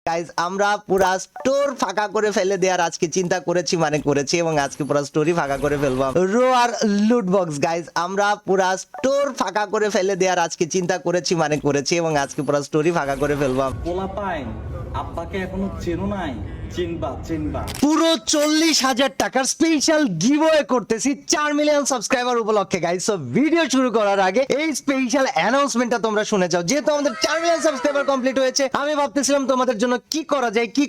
Guys আমরা পুরা store ফাঁকা করে ফেলে দেওয়ার আজকে চিন্তা করেছি এবং আজকে পুরা স্টোরি ফাঁকা করে ফেলবো রো আর লুট বক্স। গাইজ আমরা পুরা স্টোর ফাঁকা করে ফেলে দেওয়ার আজকে চিন্তা করেছি এবং আজকে পুরা স্টোরি ফাঁকা করে ফেলবো। পোলা পাইন আব্বাকে এখনো চেনো নাই, চিনবা পুরো 40,000 টাকার স্পেশাল গিভওয়ে করতেছি 4 মিলিয়ন সাবস্ক্রাইবার উপলক্ষে। গাইস সো ভিডিও শুরু করার আগে এই স্পেশাল অ্যানাউন্সমেন্টটা তোমরা শুনে যাও। যেহেতু আমাদের 4 মিলিয়ন সাবস্ক্রাইবার কমপ্লিট হয়েছে, আমি ভাবতেছিলাম তোমাদের জন্য কি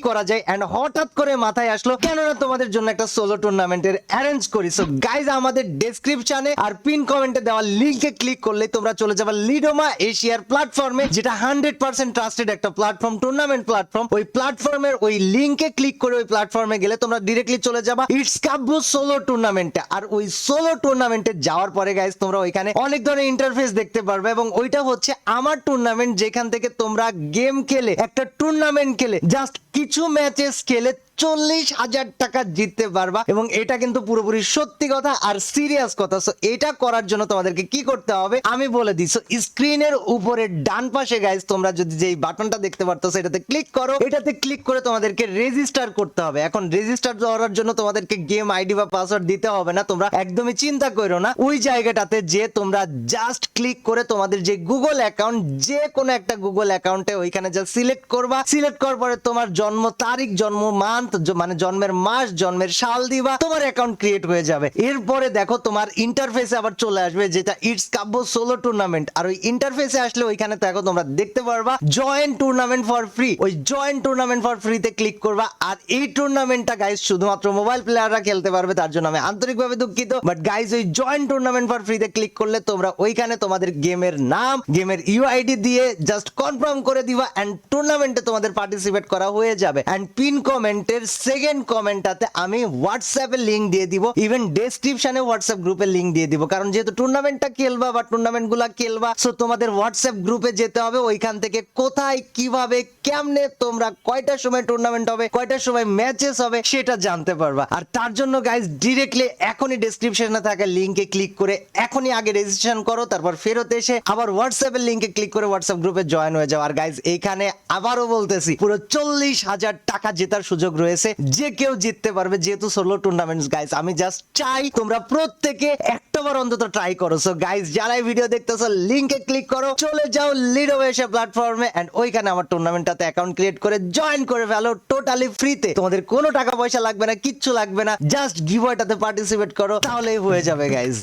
করা যায় এন্ড হঠাৎ করে মাথায় আসলো কেন না তোমাদের জন্য একটা সোলো টুর্নামেন্টের অ্যারেঞ্জ করি। সো গাইস আমাদের ডেসক্রিপশনে আর পিন কমেন্টে দেওয়া লিংকে ক্লিক করলে তোমরা চলে যাবে লিডোমা এশিয়ার প্ল্যাটফর্মে, যেটা 100% ট্রাস্টেড একটা প্ল্যাটফর্ম, টুর্নামেন্ট প্ল্যাটফর্ম। ওই প্ল্যাটফর্মের ওই লিংকে ক্লিক করে ওই প্ল্যাটফর্মে গেলে তোমরা ডাইরেক্টলি চলে যাবা ইটস কাব্বু সোলো টুর্নামেন্টে। আর ওই সোলো টুর্নামেন্টে যাওয়ার পরে গাইস তোমরা ওইখানে অনেক ধরনের ইন্টারফেস দেখতে পারবে এবং ওইটা হচ্ছে আমার টুর্নামেন্ট, যেখান থেকে তোমরা গেম খেলে একটা টুর্নামেন্ট খেলে জাস্ট কিছু ম্যাচেস খেলে 40,000 টাকা জিততে পারবা। এবং এটা কিন্তু পুরোপুরি সত্যি কথা আর সিরিয়াস কথা। সো এটা করার জন্য তোমাদেরকে কি করতে হবে আমি বলে দিই। সো স্ক্রিনের উপরে ডান পাশে গাইস তোমরা যদি যেই বাটনটা দেখতে পারতেছো এটাতে ক্লিক করো। এটাতে ক্লিক করে তোমাদেরকে রেজিস্টার করতে হবে। এখন রেজিস্টার করার জন্য তোমাদেরকে গেম আইডি বা পাসওয়ার্ড দিতে হবে না, তোমরা একদমই চিন্তা করো না। ওই জায়গাটাতে যে তোমরা জাস্ট ক্লিক করে তোমাদের যে গুগল অ্যাকাউন্ট, যে কোনো একটা গুগল অ্যাকাউন্টে ওইখানে জাস্ট সিলেক্ট করবা। সিলেক্ট করার পরে তোমার জন্ম তারিখ, জন্ম মান্থ মানে জন্মের মাস, জন্মের সাল দিবা, তোমার অ্যাকাউন্ট ক্রিয়েট হয়ে যাবে। এরপরে দেখো তোমার ইন্টারফেসে আবার চলে আসবে যেটা ইটস কাব্বু সোলো টুর্নামেন্ট। আর ওই ইন্টারফেসে আসলে ওইখানে দেখো তোমরা দেখতে পারবা জয়েন টুর্নামেন্ট ফর ফ্রি। ওই জয়েন টুর্নামেন্ট ফর ফ্রিতে ক্লিক করবা। আর এই টুর্নামেন্টটা গাইস শুধুমাত্র মোবাইল প্লেয়াররা খেলতে পারবে, তার জন্য আমি আন্তরিকভাবে দুঃখিত। বাট গাইস ওই জয়েন টুর্নামেন্ট ফর ফ্রিতে ক্লিক করলে তোমরা ওইখানে তোমাদের গেমের নাম, গেমের ইউআইডি দিয়ে জাস্ট কনফার্ম করে দিবা এন্ড টুর্নামেন্টে তোমাদের পার্টিসিপেট করা হয়ে যাবে। এন্ড পিন কমেন্টের সেকেন্ড কমেন্টটাতে আমি হোয়াটসঅ্যাপের লিংক দিয়ে দিব, ইভেন ডেসক্রিপশনে হোয়াটসঅ্যাপ গ্রুপের লিংক দিয়ে দিব। কারণ যেহেতু টুর্নামেন্টটা খেলবা বা টুর্নামেন্টগুলো খেলবা, সো তোমাদের হোয়াটসঅ্যাপ গ্রুপে যেতে হবে। ওইখান থেকে কোথায় কিভাবে কেমনে তোমরা কয়টার সময় টুর্নামেন্ট হবে, কয়টার সময় ম্যাচেস হবে সেটা জানতে পারবা। আর তার জন্য গাইস ডিরেক্টলি এখনই ডেসক্রিপশনে থাকা লিংকে ক্লিক করে এখনই আগে রেজিস্ট্রেশন করো, তারপর ফেরত এসে আবার হোয়াটসঅ্যাপের লিংকে ক্লিক করে হোয়াটসঅ্যাপ গ্রুপে জয়েন হয়ে যাও। আর গাইস এইখানে আবারও বলতেছি পুরো 40,000 টাকা জেতার সুযোগ রয়েছে, যে কেউ জিততে পারবে যেহেতু সোলো টুর্নামেন্টস। গাইস আমি জাস্ট চাই তোমরা প্রত্যেকে একটাবার অন্তত ট্রাই করো। সো গাইস যারা এই ভিডিও দেখতেছো লিংকে ক্লিক করো, চলে যাও লিডোমা এশিয়া প্ল্যাটফর্মে এন্ড ওইখানে আমার টুর্নামেন্টটাতে অ্যাকাউন্ট ক্রিয়েট করে জয়েন করে ফেলো টোটালি ফ্রিতে। তোমাদের কোনো টাকা পয়সা লাগবে না, কিচ্ছু লাগবে না, জাস্ট গিভওয়েটাতে পার্টিসিপেট করো, তাহলেই হয়ে যাবে guys.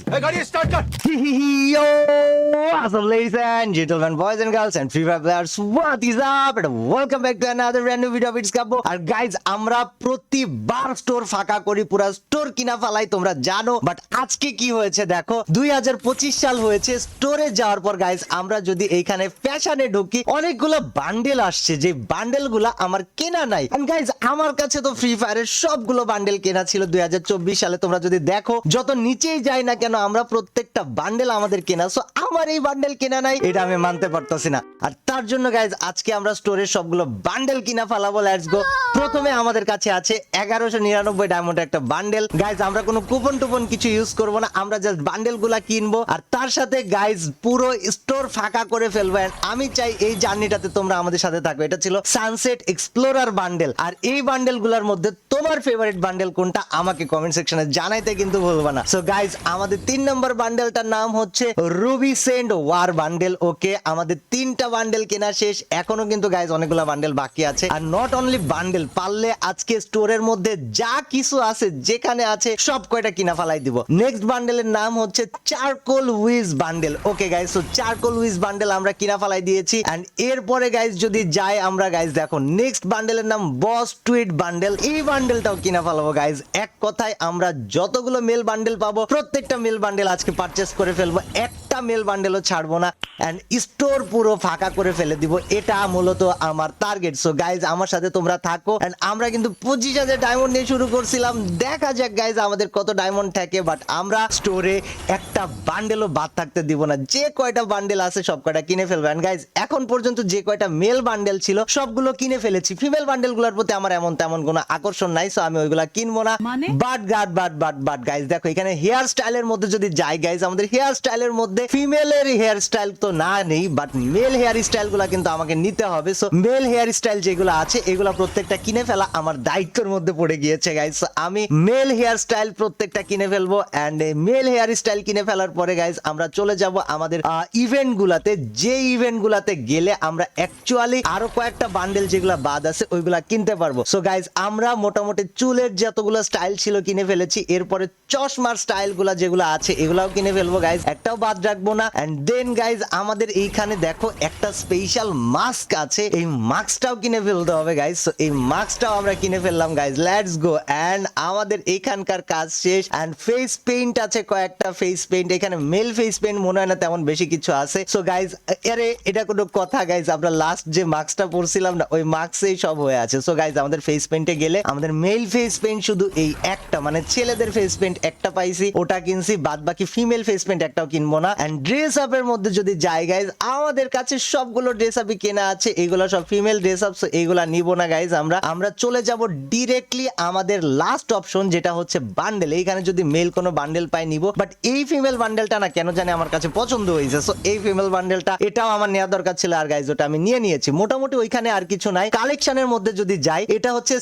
Yo, what's up ladies and gentlemen, boys and girls and free fire players, what is up and welcome back to another brand new video of It's Kabbo। আর গাইস আমরা প্রতিবার store ফাঁকা করি, পুরো স্টোর কিনা ফেলাই তোমরা জানো। বাট আজকে কি হয়েছে দেখো, 2025 সাল হয়েছে। স্টোরে যাওয়ার পর গাইস আমরা যদি এইখানে ফ্যাশনে ঢুকি, অনেকগুলো বান্ডেল আসছে, যে বান্ডেলগুলো আমার কেনা নাই। এন্ড গাইস আমার কাছে তো ফ্রি ফায়ারের সবগুলো বান্ডেল কেনা ছিল 2024 সালে। তোমরা যদি দেখো যত নিচেই যাই না কেন আমরা প্রত্যেকটা বান্ডেল আমাদের কেনা। সো আমার এই বান্ডেল কেনা নাই, এটা আমি মানতে পারতাছি না। আর তার জন্য গাইস আজকে আমরা স্টোরের সবগুলো বান্ডেল কিনা ফেলাবো। Let's go. প্রথমে আমাদের কাছে আছে 1199 ডায়মন্ডের একটা বান্ডেল। গাইস আমরা কোনো কুপন টুপন কিছু ইউজ করব না, আমরা জাস্ট বান্ডেলগুলা কিনবো। আর তার সাথে গাইস পুরো স্টোর ফাঁকা করে ফেলবো। আমি চাই এই জার্নিটাতে তোমরা আমাদের সাথে থাকো। এটা ছিল সানসেট এক্সপ্লোরার বান্ডেল। আর এই বান্ডেলগুলোর মধ্যে তোমার ফেভারিট বান্ডেল কোনটা আমাকে কমেন্ট সেকশনে জানাইতে কিন্তু ভুলবা না। সো গাইস আমাদের 3 নম্বর বান্ডেলটার নাম হচ্ছে রুবি সেন্ড ওয়ার বান্ডেল। ওকে আমাদের 3টা বান্ডেল কেনা শেষ, এখনো কিন্তু গাইস অনেকগুলো বান্ডেল বাকি আছে। আর নট অনলি বান্ডেল, পারলে আজকে স্টোরের মধ্যে যা কিছু আছে যেখানে আছে সব কয়টা কিনা ফেলাই দিব। নেক্সট বান্ডেলের নাম হচ্ছে charcoal wiz bundle. Okay guys so charcoal wiz bundle আমরা কিনা ফেলাই দিয়েছি। এন্ড এরপরে গাইস যদি যাই আমরা গাইস দেখো নেক্সট বান্ডেলের নাম বস টুইট বান্ডেল। এই বান্ডেলটাও কিনা ফেলাবো গাইস। এক কথায় আমরা যতগুলো মেল বান্ডেল পাবো প্রত্যেকটা মেল বান্ডেল আজকে পারচেস করে ফেলবো, একটা মেল বান্ডেলও ছাড়বো না। এন্ড স্টোর পুরো ফাঁকা করে ফেলে দিব, এটা মূলত আমার টার্গেট। সো গাইস আমার সাথে তোমরা থাকো। এন্ড আমরা কিন্তু 25,000 ডায়মন্ড নিয়ে শুরু করছিলাম, দেখা যাক গাইস আমাদের কত ডায়মন্ড থাকে। বাট আমরা স্টোরে একটা বান্ডেলও বাদ থাকতে দিব না, যে কয়টা বান্ডেল আছে সব কয়টা কিনে ফেলবো। এন্ড গাইজ এখন পর্যন্ত যে কয়টা মেল বান্ডেল ছিল সবগুলো কিনে ফেলেছি, ফিমেল বান্ডেল গুলোর প্রতি আমার এমন তেমন কোনো আকর্ষণ নাই, সো আমি ওইগুলা কিনবো না। বাট গাইজ দেখো এখানে হেয়ার স্টাইলের মধ্যে যদি যাই গাইজ, আমাদের হেয়ার স্টাইলের মধ্যে ফিমেলের হেয়ার স্টাইল তো না নেই, বাট মেল হেয়ার স্টাইল গুলা কিন্তু আমাকে নিতে হবে। সো মেল হেয়ার স্টাইল যেগুলো আছে এগুলা প্রত্যেকটা কিনে ফেলা আমার দায়িত্বের মধ্যে পড়ে গিয়েছে গাইজ। সো আমি মেল হেয়ার স্টাইল প্রত্যেকটা কিনে ফেলবো। এন্ড মেল হেয়ার স্টাইল কিনে ফেলার পরে গাইজ আমরা চলে যাব আমাদের ইভেন্ট গুলাতে, যে ইভেন্ট গুলাতে গেলে আমরা অ্যাকচুয়ালি আরো কয়েকটা বান্ডেল যেগুলা বাদ আছে ওইগুলা কিনতে পারবো। সো গাইজ আমরা মোটামুটি চুলের যতগুলো স্টাইল ছিল কিনে ফেলেছি, এরপরে চশমার স্টাইল গুলা যেগুলো আছে এগুলাও কিনে ফেলবো গাইজ, একটাও বাদ রাখবো না। এন্ড দেন গাইজ আমাদের এইখানে দেখো একটা স্পেশাল মাস্ক আছে, এই মাস্কটাও কিনে ফেলতে হবে গাইজ। সো এই মাস্কটাও আমরা কিনে ফেললাম গাইজ, লেটস গো। এন্ড আমাদের এইখানকার কাজ শেষ। এন্ড ফেস পেইন্ট আছে কয়েকটা ফেস পেইন্ট, এখানে মেল ফেস পেইন্ট মনে হয় না তেমন বেশি কিছু আছে। সো গাইজ আরে এটা কোনো কথা গাইজ, আমরা লাস্ট যে মাস্কটা পরছিলাম না ওই মাস্কেই সব হয়ে আছে। সো গাইজ আমাদের ফেস পেইন্টে গেলে আমাদের মেল ফেস পেইন্ট শুধু এই একটা, মানে ছেলেদের ফেস পেইন্ট একটা পাইছি, ওটা কিনছি, বাদ বাকি ফিমেল ফেস পেইন্ট একটাও কিনবো না। এন্ড ড্রেস আপের মধ্যে যদি যাই গাইজ, আমাদের কাছে সবগুলো ড্রেস আপই কেনা আছে, এগুলো সব ফিমেল ড্রেস আপ, এইগুলা নিব না গাইজ। আমরা চলে যাব ডিরেক্টলি আমাদের লাস্ট অপশন যেটা হচ্ছে বান্ডেল। এইখানে যদি মেল কোনো বান্ডেল পাই নিব, বাট এই ফিমেল বান্ডেলটা না কেন জানি আমার কাছে পছন্দ হয়েছে। সো এই ফিমেল বান্ডেলটা এটাও আমার নেওয়া দরকার ছিল, আর গাইজ ওটা আমি নিয়ে নিয়েছি। মোটামুটি ওইখানে আর কিছু নাই। কালেকশনের মধ্যে যদি যাই, এটা হচ্ছে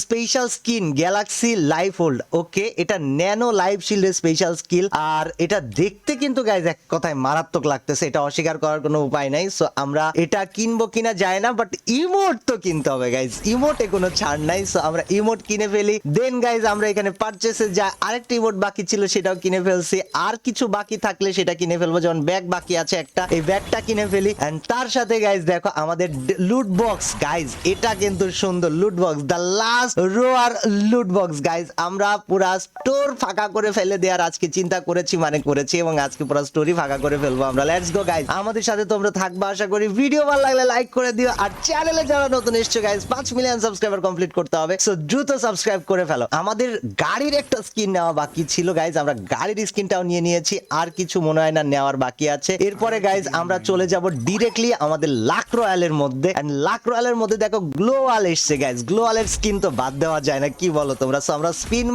special skin galaxy life hold, okay, এটা ন্যানো লাইফ শিল্ডের স্পেশাল স্কিল, আর এটা দেখতে কিন্তু গাইজ এক কথায় মারাত্মক লাগতেছে, এটা অস্বীকার করার কোনো উপায় নাই। সো আমরা এটা কিনবো কিনা যায় না, বাট ইমোট তো কিনতে হবে গাইজ, ইমোটে কোনো ছাড় নাই। সো আমরা ইমোট কিনে ফেলি। দেন গাইজ আমরা এখানে পারচেসে যা আরেকটা ইমোট বাকি ছিল সেটাও কিনে ফেলছি, আর কিছু বাকি থাকলে সেটা কিনে ফেলবো, যেমন ব্যাগ বাকি আছে একটা, এই ব্যাগটা কিনে ফেলি। এন্ড তার সাথে গাইজ দেখো আমাদের লুট বক্স গাইজ, এটা কিন্তু সুন্দর লুট বক্স, দ্য লাস্ট রোয়ার লুট বক্স গাইজ। আমরা পুরা স্টোর ফাঁকা করে ফেলে দেওয়ার আজকে চিন্তা করেছি, মানে করেছি, এবং আজকে পুরো স্টোরি ফাঁকা করে ফেলবো আমরা। লেটস গো গাইজ, আমাদের সাথে তোমরা থাকবা আশা করি। ভিডিও ভালো লাগলে লাইক করে দিও, আর চ্যানেলে যারা নতুন এসছো গাইজ 5 মিলিয়ন সাবস্ক্রাইবার কমপ্লিট করতে হবে, সো দ্রুত সাবস্ক্রাইব করে ফেলো। আমাদের গাড়ির একটা স্কিন নেওয়া বাকি ছিল গাইজ, আমরা গাড়ির স্কিনটাও নিয়ে নিয়েছি, আর কিছু মনে হয় না নেওয়ার বাকি আছে। এরপরে গাইজ আমরা চলে যাব ডিরেক্টলি আমাদের লাক রয়্যালের মধ্যে। এন্ড লাক রয়্যালের মধ্যে দেখো গ্লোয়াল এসছে গাইজ, গ্লোয়ালের স্কিন তো বাদ দেওয়া যায় না, কি বলো তোমরা? সো আমরা স্পিন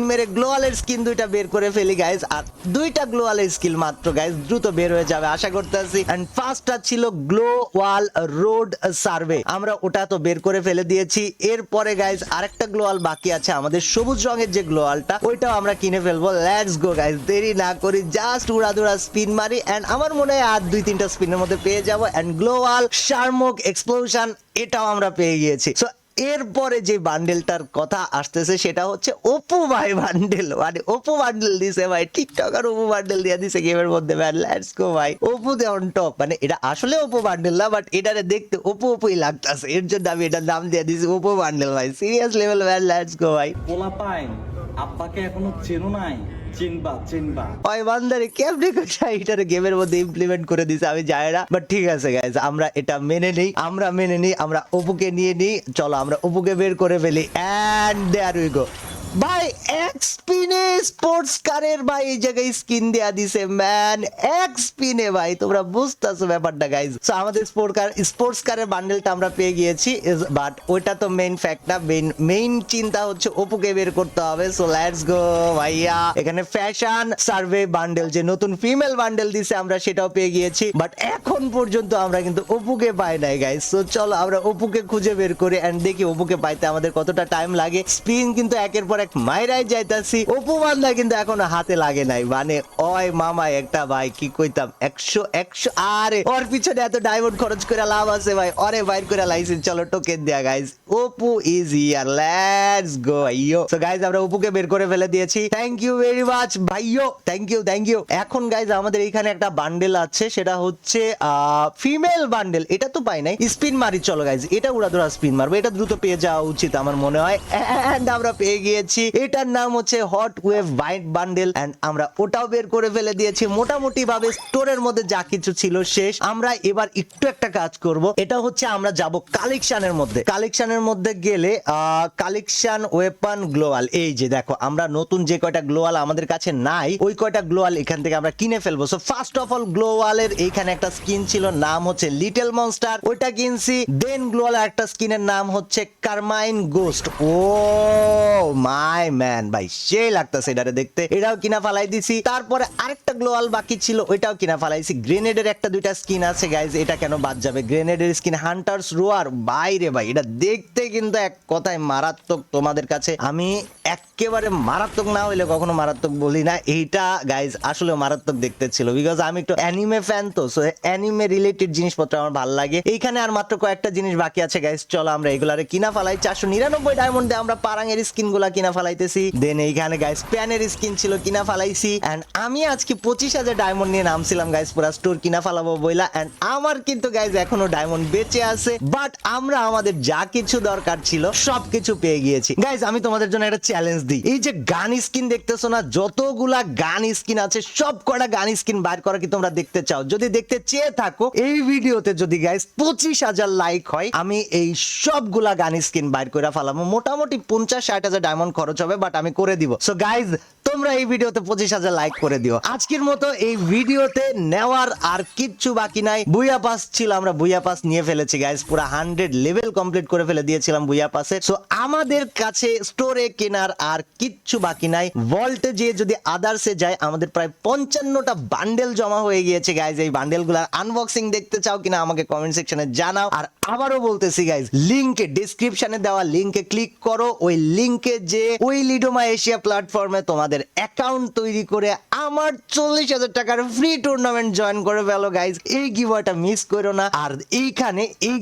মেরে গ্লোয়ালের স্কিন দুইটা বের করে ফেলি গাইজ, আর দুইটা গ্লোয়ালের স্কিল মাত্র গাইজ, দ্রুত বের হয়ে যাবে আশা করতেছি। এন্ড ফার্স্টটা ছিল গ্লোয়াল রোড সার্ভে, আমরা ওটা তো বের করে ফেলে দিয়েছি। এরপরে গাইজ আরেকটা গ্লোয়াল বাকি আছে, আমাদের সবুজ রঙের যে গ্লোয়ালটা, ওইটাও আমরা কিনে ফেলবো। লেটস গো গাইজ, দেরি না করি, জাস্ট উড়াদুরা স্পিন মারি। এন্ড আমার মনে হয় আর 2-3টা স্পিনের মধ্যে পেয়ে যাবো। এন্ড গ্লোয়াল শার্মক এক্সপ্লোশন এটাও আমরা পেয়ে গিয়েছি। সো এরপরে যে বান্ডেলটার কথা আসতেছে সেটা হচ্ছে অপু ভাই বান্ডেল, মানে অপু বান্ডেল দিছে ভাই, টিকটক আর অপু বান্ডেল দিয়ে দিছে গেমের মধ্যে। ম্যান লেটস গো ভাই, অপু দে অন টপ, মানে এটা আসলে অপু বান্ডেল না, বাট এটারে দেখতে অপুই লাগতেছে, এর জন্য আমি এটার নাম দিয়ে দিছি অপু বান্ডেল ভাই, serious level. Man let's go ভাই। পোলা পাইন আব্বাকে এখনো চেনো নাই, চিনবা। ওই বান্দারে কেমনে করে এটার গেমের মধ্যে ইমপ্লিমেন্ট করে দিছে আমি জানি না, বাট ঠিক আছে গাইজ, আমরা এটা মেনে নেই, আমরা অপুকে নিয়ে নিই। চলো আমরা অপুকে বের করে ফেলি। এন্ড দেয়ার উই গো ভাই, এক স্পিনে স্পোর্টস কারের ভাই এই জায়গায় স্কিন দেয়া দিছে ম্যান, এক স্পিনে ভাই, তোমরা বুঝতেছো ব্যাপারটা গাইজ। সো আমাদের স্পোর্টস কারের বান্ডেলটা আমরা পেয়ে গিয়েছি, বাট ওইটা তো মেইন ফ্যাক্ট না, মেইন চিন্তা হচ্ছে অপুকে বের করতে হবে। সো লেটস গো ভাইয়া। এখানে ফ্যাশন সার্ভে বান্ডেল যে নতুন ফিমেল বান্ডেল দিছে আমরা সেটাও পেয়ে গিয়েছি, বাট এখন পর্যন্ত আমরা কিন্তু অপুকে পাই নাই গাইজ। সো চলো আমরা অপুকে খুঁজে বের করি এন্ড দেখি অপুকে পাইতে আমাদের কতটা টাইম লাগে। স্পিন কিন্তু একের পর এক মাইরাই যাইতাছি, অপু বান্দা কিন্তু এখনো হাতে লাগে নাই, মানে ওই মামা একটা ভাই কি কইতাম 100 আরে ওর পিছনে এত ডায়মন্ড খরচ করে লাভ আছে ভাই, ওরে বাইর করে লাইসেন্স। চলো টোকেন দেয়া guys, Apu is here, let's go ভাইয়ো। সো গাইজ আমরা অপুকে বের করে ফেলে দিয়েছি, থ্যাংক ইউ ভেরি মাচ ভাইয়ো, থ্যাংক ইউ। এখন গাইজ আমাদের এখানে একটা বান্ডেল আছে, সেটা হচ্ছে ফিমেল বান্ডেল, এটা তো পাই নাই, স্পিন মারি। চলো গাইজ এটা উড়াদুরা স্পিন মারবো, এটা দ্রুত পেয়ে যাওয়া উচিত আমার মনে হয়। এন্ড আমরা পেয়ে গিয়েছি দিয়েছি, এটার নাম হচ্ছে hot wave bite bundle and আমরা ওটাও বের করে ফেলে দিয়েছি। মোটামুটি ভাবে স্টোরের মধ্যে যা কিছু ছিল শেষ। আমরা এবার একটু একটা কাজ করব, এটা হচ্ছে আমরা যাব কালেকশনের মধ্যে। কালেকশনের মধ্যে গেলে কালেকশন ওয়েপন গ্লোয়াল, এই যে দেখো আমরা নতুন যে কয়টা গ্লোয়াল আমাদের কাছে নাই ওই কয়টা গ্লোয়াল এখান থেকে আমরা কিনে ফেলবো। সো ফার্স্ট অফ অল গ্লোয়ালের এইখানে একটা স্কিন ছিল, নাম হচ্ছে লিটল মনস্টার, ওইটা কিনছি। দেন গ্লোয়াল একটা স্কিনের নাম হচ্ছে carmine ghost. Oh my man ভাই, সেই লাগতেছে এটারে দেখতে, এটাও কিনা ফালাই দিছি। তারপরে আরেকটা গ্লোয়াল বাকি ছিল, ওইটাও কিনা ফালাইছি। গ্রেনেডের একটা দুইটা স্কিন আছে গাইজ, এটা কেন বাদ যাবে? গ্রেনেডের স্কিন হান্টার্স রোয়ার, বাইরে ভাই এটা দেখতে কিন্তু এক কথায় মারাত্মক। তোমাদের কাছে আমি একেবারে মারাত্মক না হইলে কখনো মারাত্মক বলি না, এইটা গাইজ আসলে মারাত্মক দেখতে ছিল, বিকজ আমি একটু অ্যানিমে ফ্যান, তো সো অ্যানিমে রিলেটেড জিনিসপত্র আমার ভালো লাগে। এইখানে আর মাত্র কয়েকটা জিনিস বাকি আছে গাইজ, চলো আমরা এগুলারে কিনা ফালাই। 499 ডায়মন্ড দিয়ে আমরা পারাঙের স্কিন গুলা কিনা ফালাইতেছি। দেন এইখানে গাইজ প্যানের স্কিন ছিল, কিনা ফালাইছি। এন্ড আমি আজকে 25,000 ডায়মন্ড নিয়ে নামছিলাম গাইজ পুরা স্টোর কিনা ফালাবো বইলা। এন্ড আমার কিন্তু গাইজ এখনো ডায়মন্ড বেঁচে আছে, বাট আমরা আমাদের যা কিছু দরকার ছিল সবকিছু পেয়ে গিয়েছি। গাইজ আমি তোমাদের জন্য একটা চ্যালেঞ্জ দিই, এই যে গান স্কিন দেখতেছো না, যতগুলা গান স্কিন আছে সব কটা গান স্কিন বাইর করা কি তোমরা দেখতে চাও? যদি দেখতে চেয়ে থাকো, এই ভিডিওতে যদি গাইজ 25,000 লাইক হয়, আমি এই সবগুলা গান স্কিন বাইর করে ফেলাবো। মোটামুটি 50-60,000 ডায়মন্ড খরচ হবে, বাট আমি করে দিব। সো গাইজ তোমরা এই ভিডিওতে 25,000 লাইক করে দিও। আজকের মতো এই ভিডিওতে নেওয়ার আর কিচ্ছু বাকি নাই। বুইয়া পাস ছিল, আমরা বুইয়া পাস নিয়ে ফেলেছি গাইজ, পুরো 100 লেভেল কমপ্লিট করে ফেলে দিয়েছিলাম বুইয়া পাসে। সো আমাদের কাছে স্টোরে কেনার আর কিচ্ছু বাকি নাই। ভল্টে যে যদি আদার্সে যায়, আমাদের প্রায় 55টা বান্ডেল জমা হয়ে গিয়েছে গাইজ। এই বান্ডেলগুলোর আনবক্সিং দেখতে চাও কিনা আমাকে কমেন্ট সেকশনে জানাও। আর আবারও বলতেছি গাইজ, লিংকে ডেসক্রিপশনে দেওয়া লিংকে ক্লিক করো, ওই লিংকে যে ওই লিডোমা এশিয়া প্ল্যাটফর্মে তোমাদের অ্যাকাউন্ট তৈরি করে আমার 40,000 টাকার ফ্রি টুর্নামেন্ট জয়েন করে ফেলো গাইজ। এই গিভওয়েটা মিস করো না। আর এইখানে এই